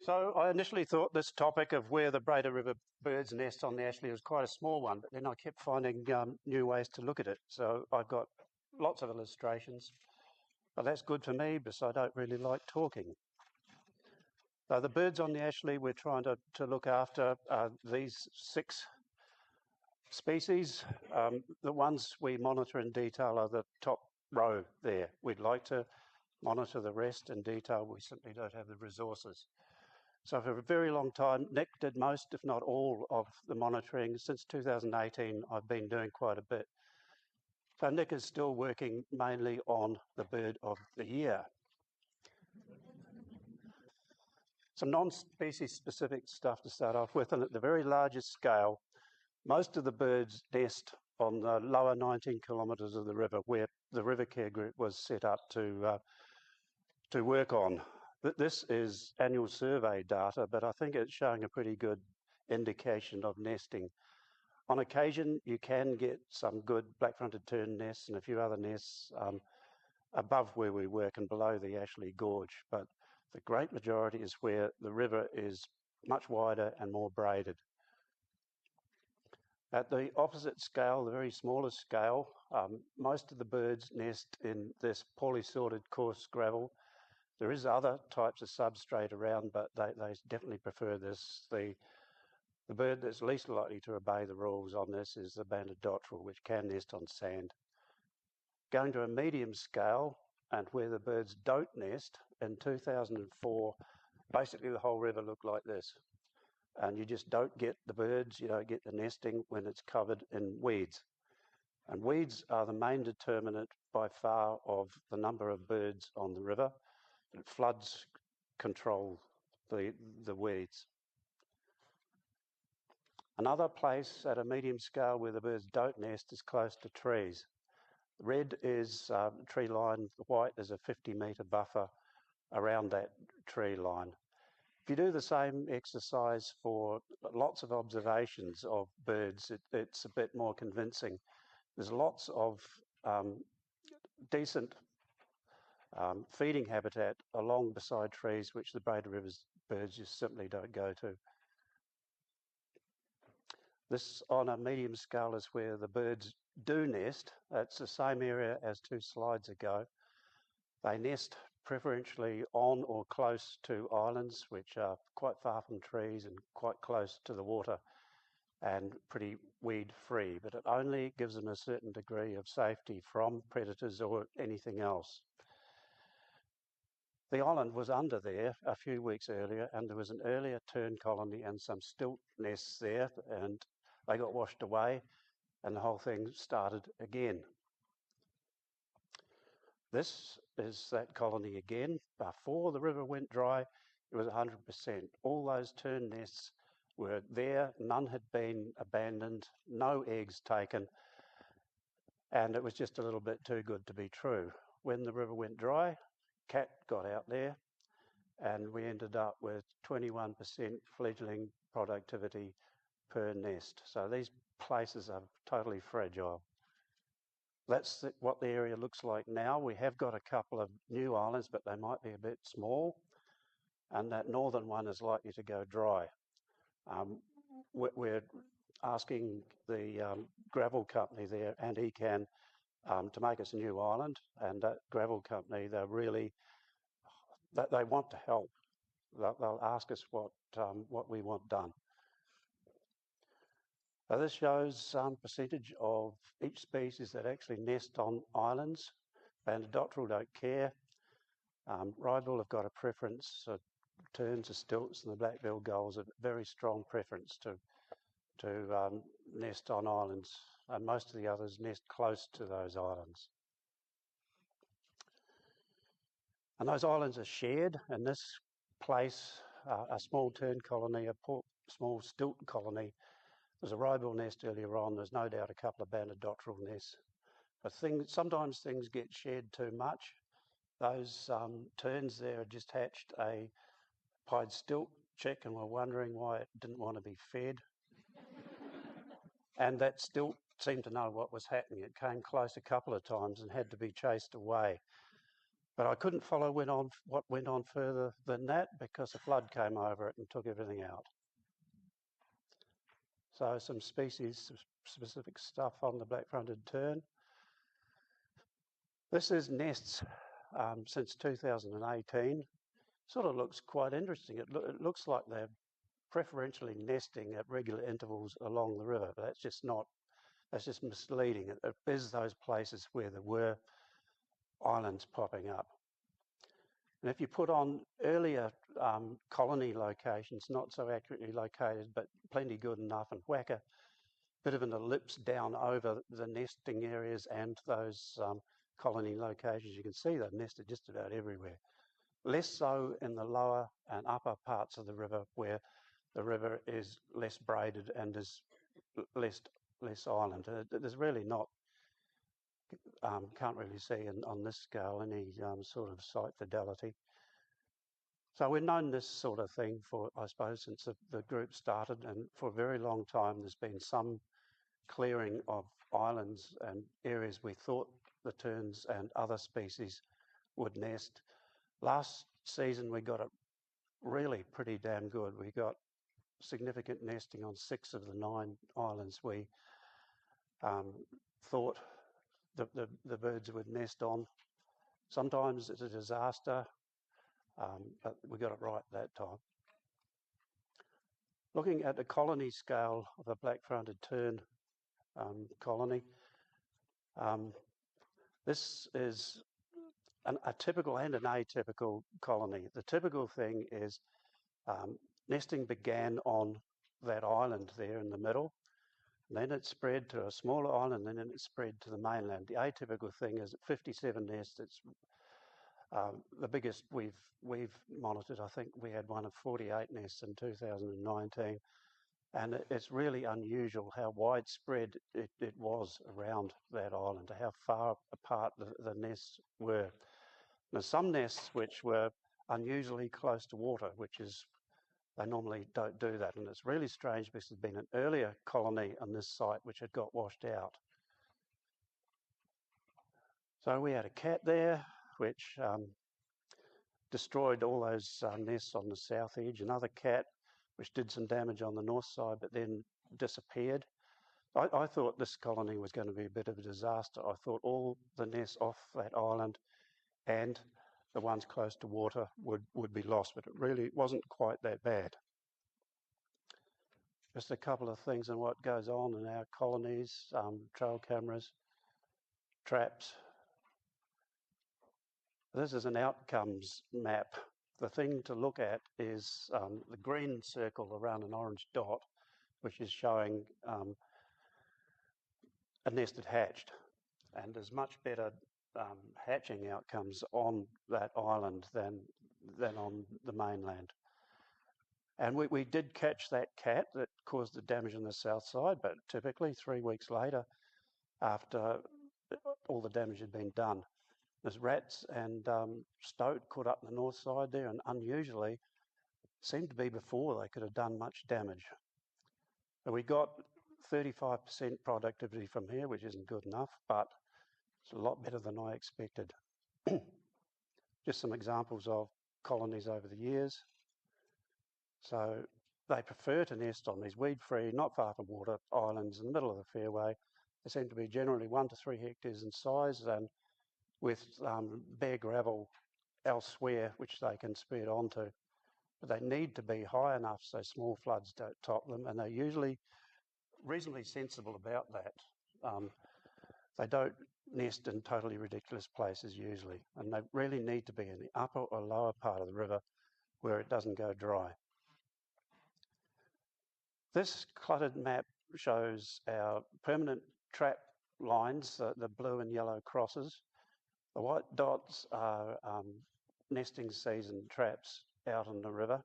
So I initially thought this topic of where the Braided River birds nest on the Ashley was quite a small one, but then I kept finding new ways to look at it. So I've got lots of illustrations, but that's good for me because I don't really like talking. So the birds on the Ashley we're trying to look after these 6 species. The ones we monitor in detail are the top row there. We'd like to monitor the rest in detail. We simply don't have the resources. So for a very long time, Nick did most, if not all, of the monitoring. Since 2018, I've been doing quite a bit. So Nick is still working mainly on the bird of the year. Some non-species specific stuff to start off with, and at the very largest scale, most of the birds nest on the lower 19 kilometres of the river where the Rivercare Group was set up to work on. This is annual survey data, but I think it's showing a pretty good indication of nesting. On occasion, you can get some good black-fronted tern nests and a few other nests above where we work and below the Ashley Gorge, but the great majority is where the river is much wider and more braided. At the opposite scale, the very smallest scale, most of the birds nest in this poorly sorted coarse gravel. There is other types of substrate around, but they definitely prefer this. The bird that's least likely to obey the rules on this is the banded dotterel, which can nest on sand. Going to a medium scale, and where the birds don't nest, in 2004, basically the whole river looked like this. And you just don't get the birds, you don't get the nesting when it's covered in weeds. And weeds are the main determinant by far of the number of birds on the river. Floods control the weeds. Another place at a medium scale where the birds don't nest is close to trees. Red is tree line, white is a 50-metre buffer around that tree line. If you do the same exercise for lots of observations of birds, it's a bit more convincing. There's lots of decent feeding habitat along beside trees, which the Braided River's birds just simply don't go to. This on a medium scale is where the birds do nest. It's the same area as 2 slides ago. They nest preferentially on or close to islands, which are quite far from trees and quite close to the water and pretty weed-free, but it only gives them a certain degree of safety from predators or anything else. The island was under there a few weeks earlier, and there was an earlier tern colony and some stilt nests there, and they got washed away, and the whole thing started again. This is that colony again. Before the river went dry, it was 100%. All those tern nests were there, none had been abandoned, no eggs taken, and it was just a little bit too good to be true. When the river went dry, cat got out there, and we ended up with 21% fledgling productivity per nest. So these places are totally fragile. That's what the area looks like now. We have got a couple of new islands, but they might be a bit small, and that northern one is likely to go dry. We're asking the gravel company there and ECAN to make us a new island, and that gravel company, they want to help. They'll ask us what we want done. This shows percentage of each species that actually nest on islands. Banded dotterel don't care. Wrybill have got a preference. Terns, the stilts, and the black-billed gulls have a very strong preference to nest on islands, and most of the others nest close to those islands. And those islands are shared. In this place, a small tern colony, a small stilt colony. There's a wrybill nest earlier on. There's no doubt a couple of banded dotterel nests. But sometimes things get shared too much. Those terns there had just hatched a pied stilt chick and were wondering why it didn't want to be fed. And that stilt seemed to know what was happening. It came close a couple of times and had to be chased away. But I couldn't follow what went on further than that because a flood came over it and took everything out. So some species-specific stuff on the black-fronted tern. This is nests since 2018. Sort of looks quite interesting. It looks like they're preferentially nesting at regular intervals along the river, but that's just misleading. It is those places where there were islands popping up. And if you put on earlier colony locations, not so accurately located, but plenty good enough, and whack a bit of an ellipse down over the nesting areas and those colony locations, you can see they've nested just about everywhere. Less so in the lower and upper parts of the river where the river is less braided and is less island. There's really not, can't really see on this scale any sort of site fidelity. So we've known this sort of thing for, I suppose, since the group started, and for a very long time there's been some clearing of islands and areas we thought the terns and other species would nest. Last season we got it really pretty damn good. We got significant nesting on 6 of the 9 islands we thought the birds would nest on. Sometimes it's a disaster, but we got it right that time. Looking at the colony scale of a black-fronted tern colony, this is a typical and an atypical colony. The typical thing is nesting began on that island there in the middle, and then it spread to a smaller island, and then it spread to the mainland. The atypical thing is 57 nests. It's the biggest we've monitored. I think we had one of 48 nests in 2019, and it's really unusual how widespread it was around that island, how far apart the nests were. There's some nests which were unusually close to water, which is, they normally don't do that, and it's really strange because there's been an earlier colony on this site which had got washed out. So we had a cat there which destroyed all those nests on the south edge, another cat which did some damage on the north side but then disappeared. I thought this colony was going to be a bit of a disaster. I thought all the nests off that island and the ones close to water would be lost, but it really wasn't quite that bad. Just a couple of things on what goes on in our colonies, trail cameras, traps. This is an outcomes map. The thing to look at is the green circle around an orange dot, which is showing a nested hatched, and there's much better hatching outcomes on that island than on the mainland. And we did catch that cat that caused the damage on the south side, but typically 3 weeks later, after all the damage had been done. There's rats and stoat caught up on the north side there, and unusually seemed to be before they could have done much damage. And we got 35% productivity from here, which isn't good enough, but it's a lot better than I expected. Just some examples of colonies over the years. So they prefer to nest on these weed-free, not far from water islands in the middle of the fairway. They seem to be generally 1 to 3 hectares in size, and with bare gravel elsewhere, which they can spread onto. But they need to be high enough so small floods don't top them, and they're usually reasonably sensible about that. They don't nest in totally ridiculous places usually, and they really need to be in the upper or lower part of the river where it doesn't go dry. This cluttered map shows our permanent trap lines, the blue and yellow crosses. The white dots are nesting season traps out on the river.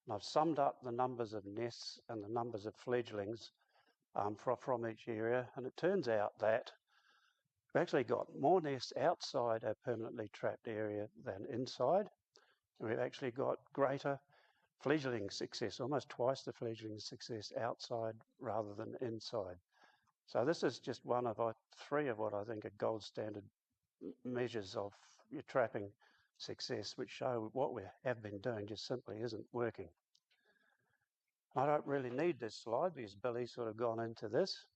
And I've summed up the numbers of nests and the numbers of fledglings from each area, and it turns out that we've actually got more nests outside our permanently trapped area than inside, and we've actually got greater fledgling success, almost twice the fledgling success outside rather than inside. So this is just one of 3 of what I think are gold standard measures of your trapping success, which show what we have been doing just simply isn't working. I don't really need this slide because Billy's sort of gone into this,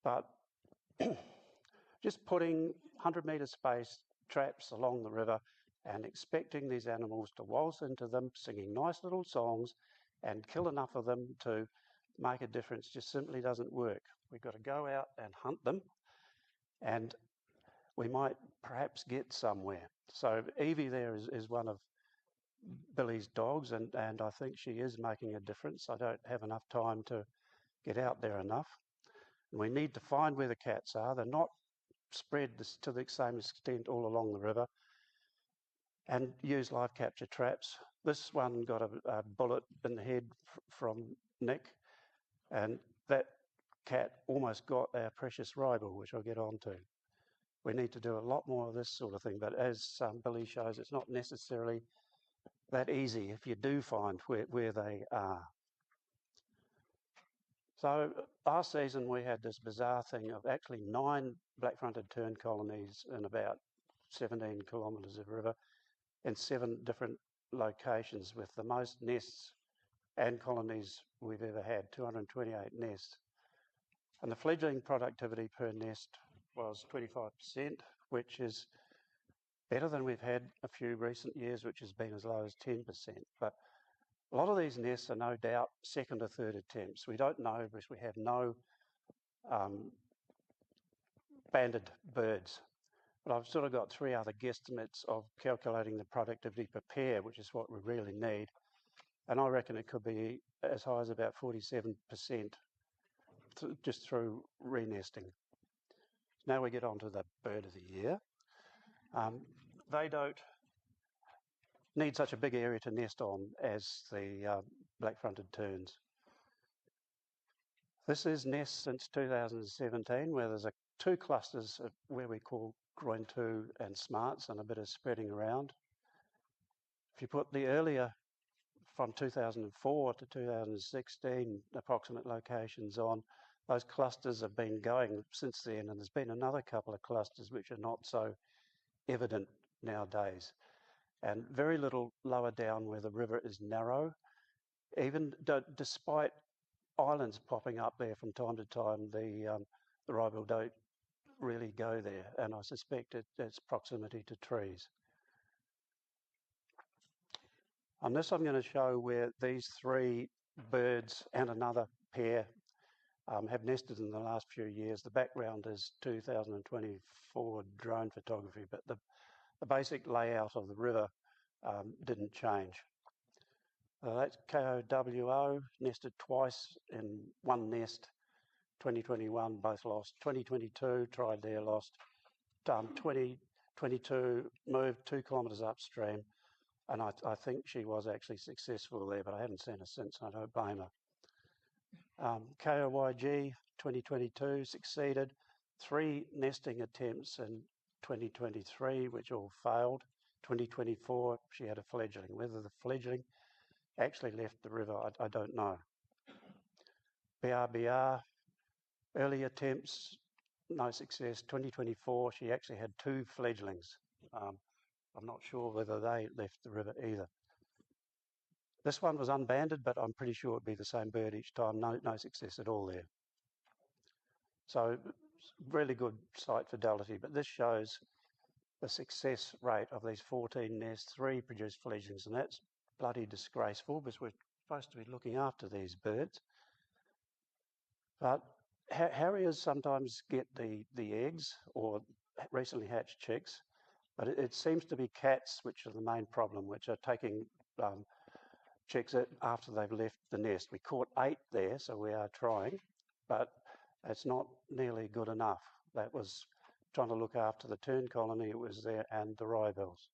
but just putting 100-metre spaced traps along the river and expecting these animals to waltz into them, singing nice little songs and kill enough of them to make a difference just simply doesn't work. We've got to go out and hunt them, and we might perhaps get somewhere. So Evie there is one of Billy's dogs, and I think she is making a difference. I don't have enough time to get out there enough. We need to find where the cats are. They're not spread to the same extent all along the river, and use live capture traps. This one got a bullet in the head from Nick, and that cat almost got our precious wrybill, which I'll get on to. We need to do a lot more of this sort of thing, but as Billy shows, it's not necessarily that easy if you do find where they are. So last season we had this bizarre thing of actually 9 black-fronted tern colonies in about 17 kilometres of river in 7 different locations, with the most nests and colonies we've ever had, 228 nests. And the fledgling productivity per nest was 25%, which is better than we've had a few recent years, which has been as low as 10%. But a lot of these nests are no doubt second or third attempts. We don't know because we have no banded birds. But I've sort of got 3 other guesstimates of calculating the productivity per pair, which is what we really need. And I reckon it could be as high as about 47% just through re-nesting. Now we get on to the bird of the year. They don't need such a big area to nest on as the black-fronted terns. This is nests since 2017, where there's 2 clusters of where we call groin 2 and smarts, and a bit of spreading around. If you put the earlier from 2004 to 2016 approximate locations on, those clusters have been going since then, and there's been another couple of clusters which are not so evident nowadays, and very little lower down where the river is narrow. Even despite islands popping up there from time to time, the wrybill don't really go there, and I suspect it's proximity to trees. On this I'm going to show where these 3 birds and another pair have nested in the last few years. The background is 2024 drone photography, but the basic layout of the river didn't change. That's KOWO, nested twice in 1 nest. 2021 both lost. 2022 tried there, lost. 2022 moved 2 kilometres upstream, and I think she was actually successful there, but I haven't seen her since, and I don't blame her. KOYG 2022 succeeded. 3 nesting attempts in 2023, which all failed. 2024 she had a fledgling. Whether the fledgling actually left the river, I don't know. BRBR, early attempts, no success. 2024 she actually had 2 fledglings. I'm not sure whether they left the river either. This one was unbanded, but I'm pretty sure it'd be the same bird each time. No success at all there. So really good site fidelity, but this shows the success rate of these 14 nests. 3 produced fledglings, and that's bloody disgraceful because we're supposed to be looking after these birds. But harriers sometimes get the eggs or recently hatched chicks, but it seems to be cats which are the main problem, which are taking chicks after they've left the nest. We caught 8 there, so we are trying, but it's not nearly good enough. That was trying to look after the tern colony, it was there, and the wrybills.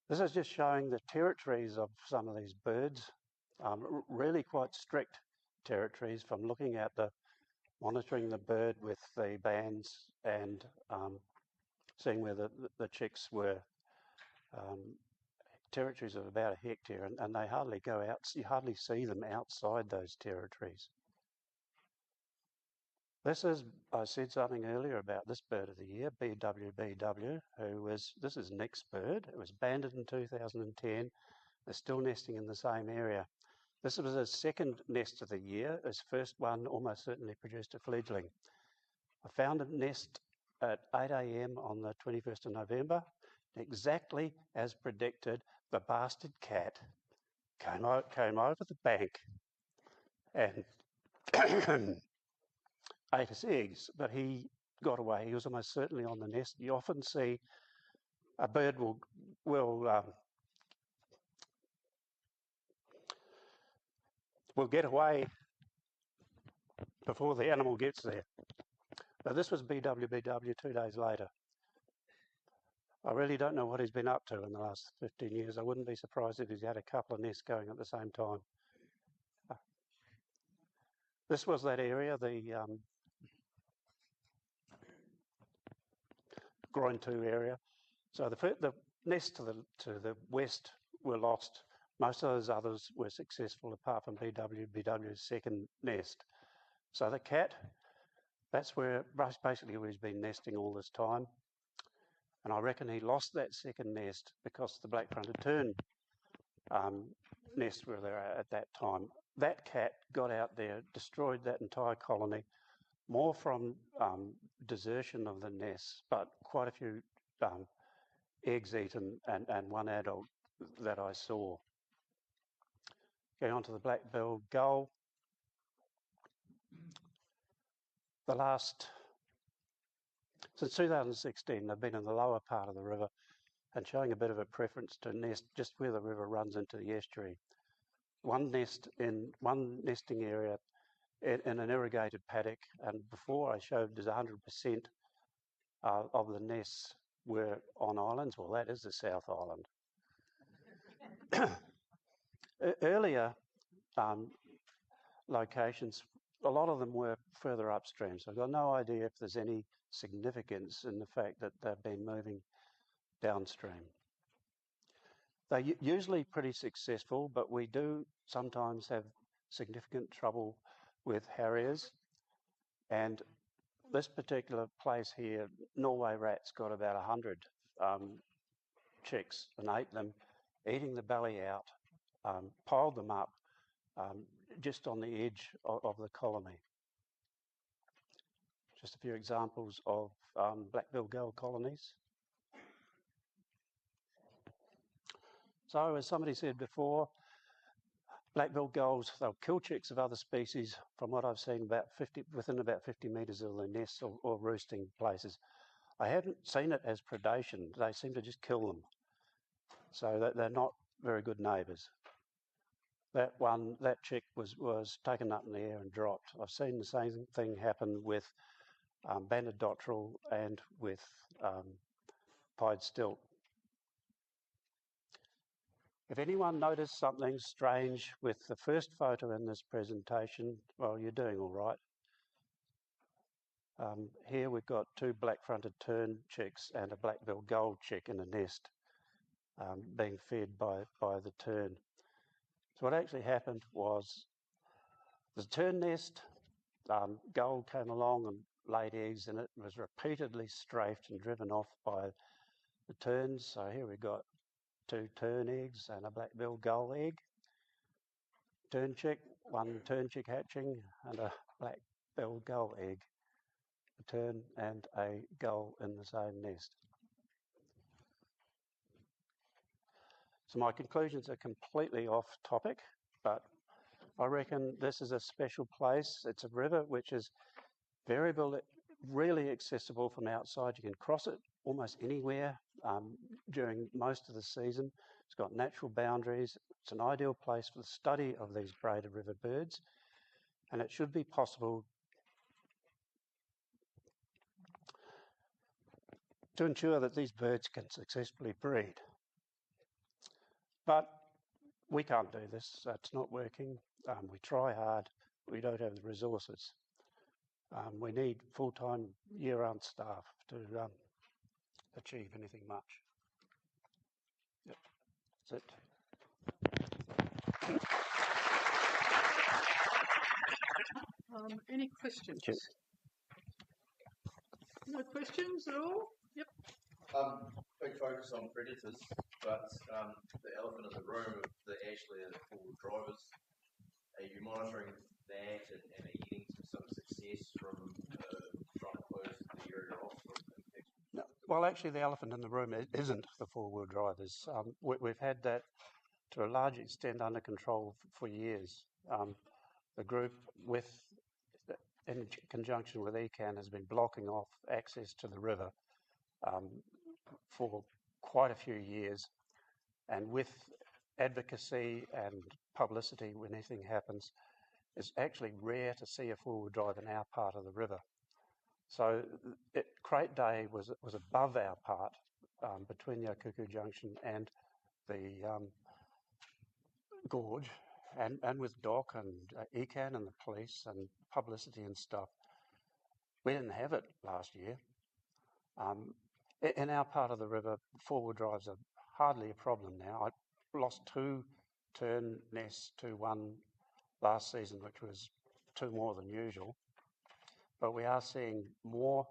This is just showing the territories of some of these birds, really quite strict territories, from looking at monitoring the bird with the bands and seeing where the chicks were. Territories of about 1 hectare, and they hardly go out. You hardly see them outside those territories. This is, I said something earlier about this bird of the year, BWBW, this is Nick's bird. It was banded in 2010. They're still nesting in the same area. This was his second nest of the year. His first one almost certainly produced a fledgling. I found a nest at 8 a.m. on the 21st of November. Exactly as predicted, the bastard cat came over the bank and ate his eggs, but he got away. He was almost certainly on the nest. You often see a bird will get away before the animal gets there. Now, this was BWBW 2 days later. I really don't know what he's been up to in the last 15 years. I wouldn't be surprised if he's had a couple of nests going at the same time. This was that area, the groin 2 area. So the nests to the west were lost. Most of those others were successful, apart from BWBW's second nest. So the cat, that's basically where he's been nesting all this time. And I reckon he lost that second nest because the black-fronted tern nests were there at that time. That cat got out there, destroyed that entire colony, more from desertion of the nests, but quite a few eggs eaten and one adult that I saw. Going on to the black-billed gull. Since 2016, they've been in the lower part of the river and showing a bit of a preference to nest just where the river runs into the estuary. One nesting area in an irrigated paddock, and before I showed there's 100% of the nests were on islands. Well, that is the South Island. Earlier locations, a lot of them were further upstream, so I've got no idea if there's any significance in the fact that they've been moving downstream. They're usually pretty successful, but we do sometimes have significant trouble with harriers. And this particular place here, Norway rats got about 100 chicks and ate them, eating the belly out, piled them up just on the edge of the colony. Just a few examples of black-billed gull colonies. So, as somebody said before, black-billed gulls, they'll kill chicks of other species, from what I've seen, within about 50 metres of their nests or roosting places. I haven't seen it as predation. They seem to just kill them. So they're not very good neighbours. That chick was taken up in the air and dropped. I've seen the same thing happen with banded dotterel and with pied stilt. If anyone noticed something strange with the first photo in this presentation, well, you're doing all right. Here we've got 2 black-fronted tern chicks and a black-billed gull chick in a nest being fed by the tern. So what actually happened was the tern nest, gull came along and laid eggs in it, was repeatedly strafed and driven off by the terns. So here we've got 2 tern eggs and a black-billed gull egg. One tern chick hatching and a black-billed gull egg. A tern and a gull in the same nest. So my conclusions are completely off topic, but I reckon this is a special place. It's a river which is variable, really accessible from outside. You can cross it almost anywhere during most of the season. It's got natural boundaries. It's an ideal place for the study of these braided river birds, and it should be possible to ensure that these birds can successfully breed. But we can't do this. It's not working. We try hard. We don't have the resources. We need full-time, year-round staff to achieve anything much. Yep, that's it. Any questions? Sure. No questions at all? Yep. Big focus on predators, but the elephant in the room of the Ashley and four-wheel drivers, are you monitoring that and are you getting some success from trying to close the area off? No, well, actually, the elephant in the room isn't the four-wheel drivers. We've had that to a large extent under control for years. The group, in conjunction with ECAN, has been blocking off access to the river for quite a few years, and with advocacy and publicity when anything happens, it's actually rare to see a four-wheel drive in our part of the river. So Crate Day was above our part, between the Okuku Junction and the gorge, and with DOC and ECAN and the police and publicity and stuff. We didn't have it last year. In our part of the river, four-wheel drives are hardly a problem now. I lost 2 tern nests to 1 last season, which was 2 more than usual. But we are seeing more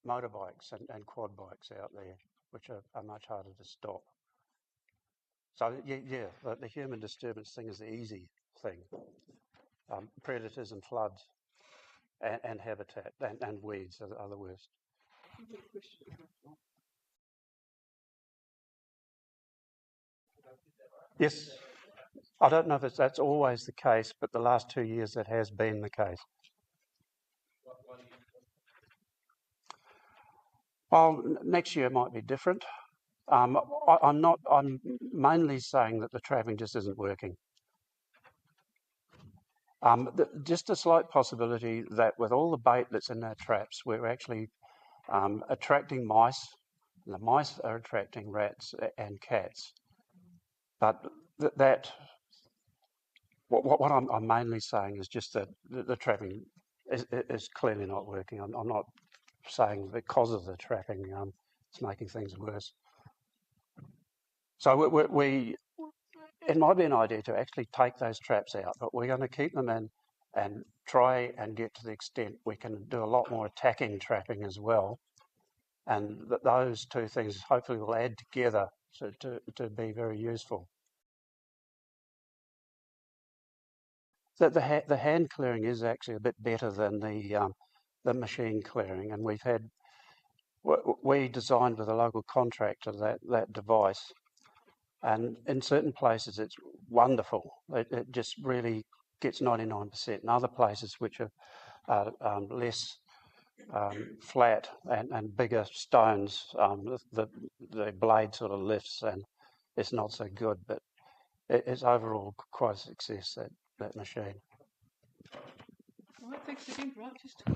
motorbikes and quad bikes out there, which are much harder to stop. So yeah, the human disturbance thing is the easy thing. Predators and floods and habitat and weeds are the worst. Yes, I don't know if that's always the case, but the last 2 years that has been the case. Well, next year might be different. I'm mainly saying that the trapping just isn't working. Just a slight possibility that with all the bait that's in our traps, we're actually attracting mice, and the mice are attracting rats and cats. But what I'm mainly saying is just that the trapping is clearly not working. I'm not saying because of the trapping, it's making things worse. So it might be an idea to actually take those traps out, but we're going to keep them in and try and get to the extent we can do a lot more attacking trapping as well. And those two things hopefully will add together to be very useful. The hand clearing is actually a bit better than the machine clearing, and we designed with a local contractor that device, and in certain places it's wonderful. It just really gets 99%. In other places which are less flat and bigger stones, the blade sort of lifts and it's not so good, but it's overall quite a success, that machine. All right, thanks again, right?